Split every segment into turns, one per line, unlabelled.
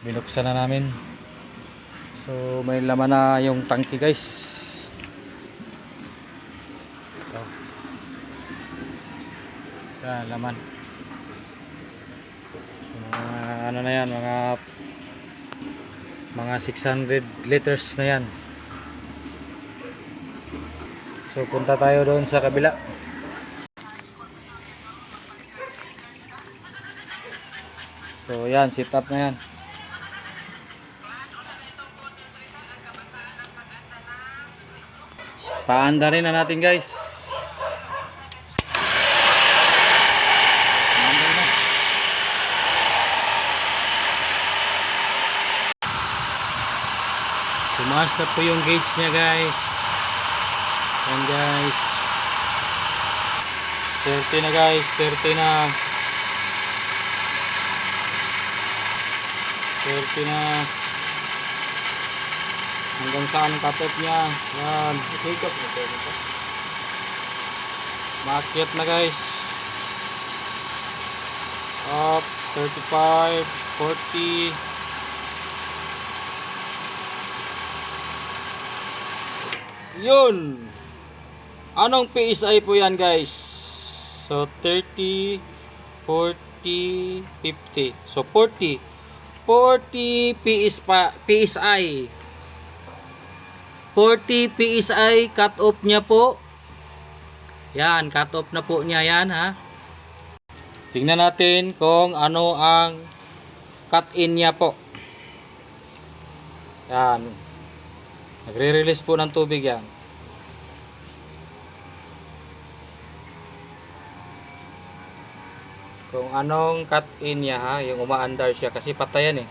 Binuksan na namin. So may laman na yung tangke guys. So, yan, laman. So, mga ano na yan, mga 600 liters na yan. So punta tayo doon sa kabila. So yan, sit up na yan. Paanda rin na natin guys. Paanda na. Tumaas na po yung gauge niya guys. Yan guys. 30 na guys. 30 na. 30 na. Hanggang saan cut-off niya. Yan. Maakyat na guys. Up. 35. 40. Yun. Anong PSI po yan guys? So 30, 40, 50. So 40 PSI. 40 PSI cut off niya po. Yan, cut off na po niya yan ha. Tingnan natin kung ano ang cut in niya po. Yan. Nagre-release po ng tubig yan. Kung anong cut in niya ha, yung umaandar siya kasi patayan eh.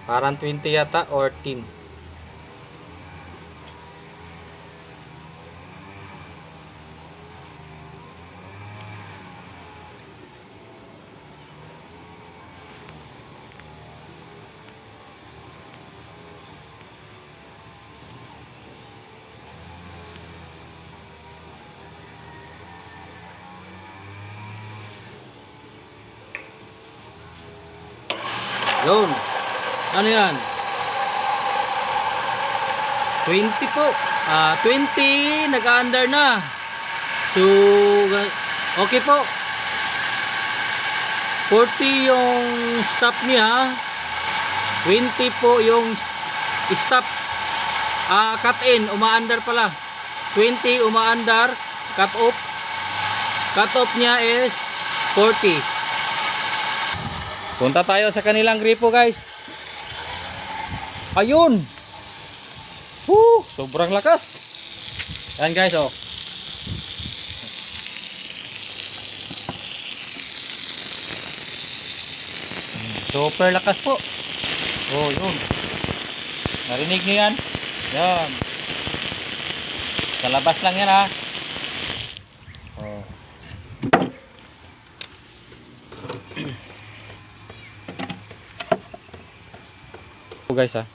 Parang 20 yata or 10. Yun. Ano yan? 20 po. 20 nag-under na. So okay po. 40 yung stop niya. 20 po yung stop. Cut in, uma-under pala. 20 uma-under, cut off. Cut off niya is 40. Punta tayo sa kanilang gripo guys. Ayun. Sobrang lakas. Yan guys oh. Super lakas po. Oh yun. Narinig niyo yan? Yan. Sa labas lang yan ha. Oh. Guys ha.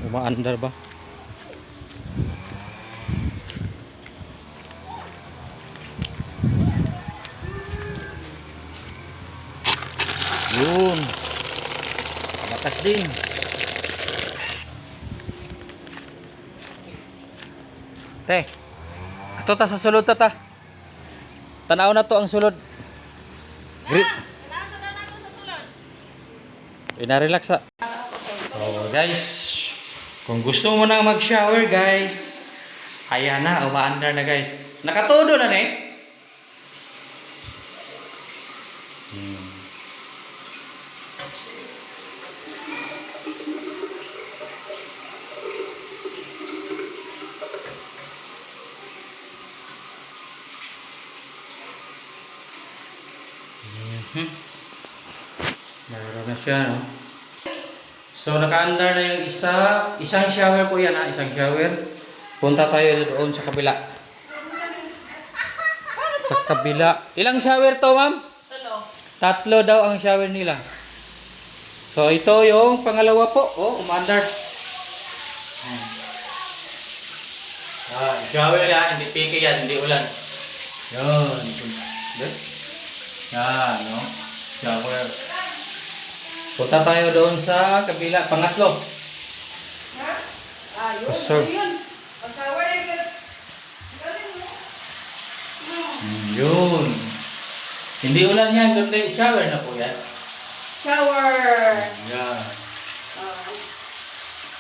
Umaandar ba? Yun. Lakas din. Te. Ato ta sa sulod ta. Tanaw na to ang sulod. Ina-relax sa. Oh, guys. Kung gusto mo nang mag-shower, guys. Ayan na, umaandar na, guys. Nakatudo na, eh. Meron na siya, no? So, naka-under na yung isang shower po yan, ha? Isang shower. Punta tayo doon sa kabila. Sa kabila. Ilang shower to, ma'am? Tatlo daw ang shower nila. So ito yung pangalawa po. Oh, umandar. Shower yan, hindi piki yan, hindi ulan. Yun. Yan, no? Shower. Punta tayo doon sa kabila, pangatlo.
Yun.
Sir.
Yun. Pag-shower yun.
Yun. Hindi ulan yan, kundi shower na po yan.
Shower.
Yan.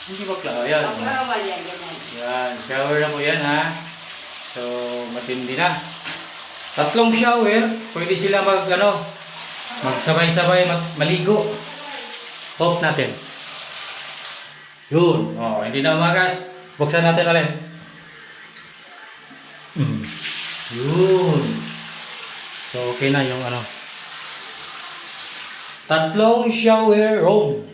Hindi ba klaro yan?
Pag-shower yan, ganyan.
Yan, shower na po yan ha. So, matindi na. Tatlong shower, pwede sila magsabay-sabay maligo. Off natin. Yun. Oh, hindi na umagas. Buksan natin ulit. Yun. So, okay na yung tatlong shower room.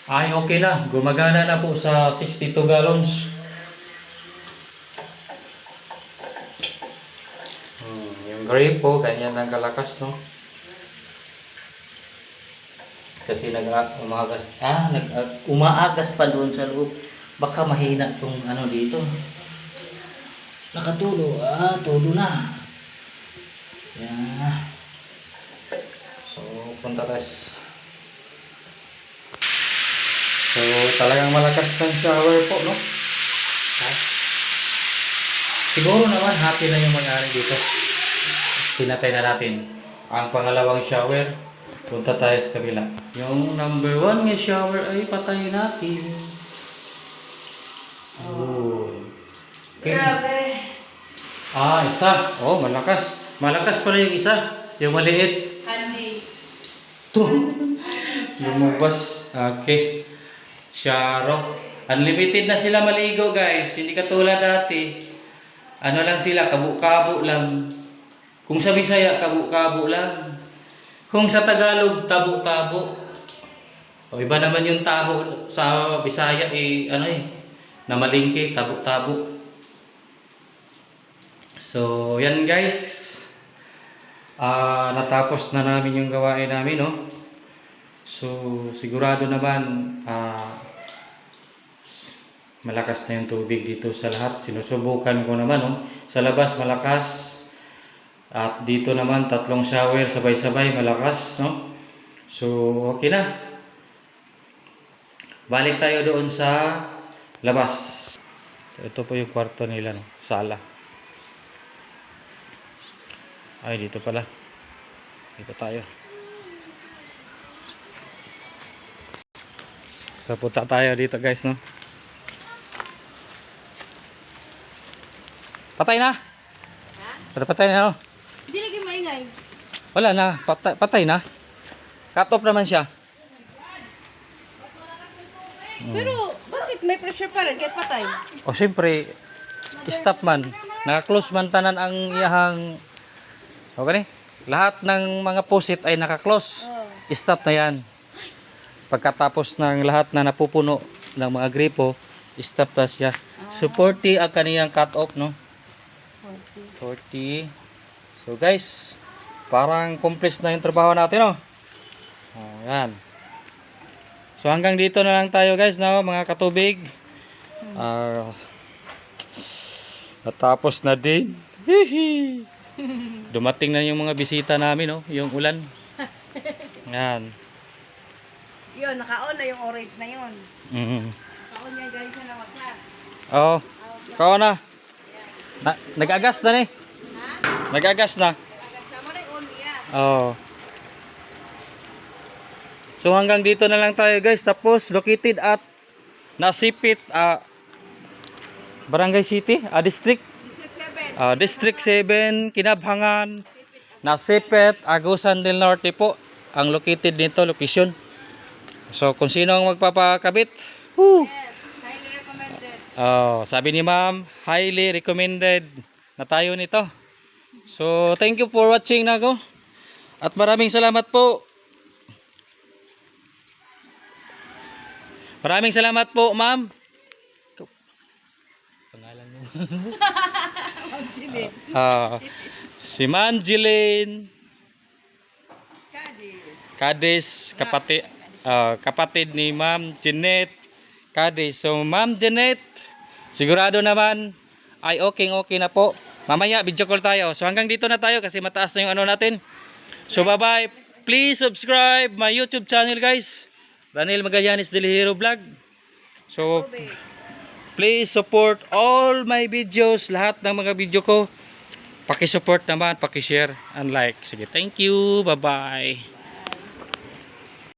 Ay, okay na. Gumagana na po sa 62 gallons. Yung grape po, ganyan ang kalakas, no? Kasi umaagas pa doon sa loob. Baka mahina tong dito. Nakatulo. Tulo na. Yan. So, punta tayo. So, talagang malakas ng shower po, no? Siguro naman happy na yung may-ari dito. Pinatay na natin ang pangalawang shower. Punta tayo sa kabila. Yung number 1 nga shower ay patay natin. Oh. Okay.
Grabe.
Isa. Oh, malakas. Malakas pala yung isa. Yung maliit.
Handy.
Ito. Lumabas. Okay. Sharo. Unlimited na sila maligo, guys. Hindi katulad dati. Ano lang sila, kabo-kabo lang. Kung sa Bisaya, kabo-kabo lang. Kung sa Tagalog, tabo-tabo. O iba naman yung tabo sa Bisaya, na malingki, tabo-tabo. So, yan guys. Natapos na namin yung gawain namin, no? So, sigurado naman, malakas na yung tubig dito sa lahat. Sinusubukan ko naman, no? Sa labas, malakas. At dito naman, tatlong shower, sabay-sabay, malakas, no? So, okay na. Balik tayo doon sa labas. Ito po yung kwarto nila, no? Sala. Ay, dito pala. Dito tayo. So, punta tayo dito, guys, no? Patay na? Patay na, no?
Hindi lagi maingay.
Wala na, patay na. Cut off naman siya.
Pero, bakit may pressure pa rin? Kahit patay.
O siyempre, stop man. Naka-close man tanan ang iyahang. Okay? Lahat ng mga pusit ay naka-close. Stop na yan. Pagkatapos ng lahat na napupuno ng mga gripo, stop na siya. So 40 ang kaniyang cut off, no? 40. So guys, parang complete na yung trabaho natin, no? Ayan. So hanggang dito na lang tayo, guys, no? Mga katubig. Natapos na din. Dumating na yung mga bisita namin, no? Yung ulan. Ayan.
Yun, naka-on na yung orange na yun. Naka-on yan guys, na WhatsApp.
Oo. Kao na. Nag-agas na ni. Nag-agas na.
Sama na yung on niya.
Oo. So hanggang dito na lang tayo, guys. Tapos located at Nasipit, Barangay City, District. District 7, Kinabhangan, Nasipit, Agusan del Norte po ang located nito, location. So kung sino ang magpapakabit,
Yes, highly recommended.
sabi ni ma'am, highly recommended na tayo nito. So thank you for watching, Nago. At maraming salamat po. Maraming salamat po, ma'am. Pangalan mo.
Ma'am Jilin.
Si Ma'am Jilin
Cadiz.
Cadiz, kapatid. kapatid ni Ma'am Jeanette Cadiz. So Ma'am Jeanette, sigurado naman ay okay na po. Mamaya video call tayo. So hanggang dito na tayo kasi mataas na yung ano natin. So bye bye. Please subscribe my YouTube channel guys. Daniel Magallanes Del Hero Vlog. So please support all my videos, lahat ng mga video ko. Paki-support naman, paki-share and like. Sige, thank you. Bye bye.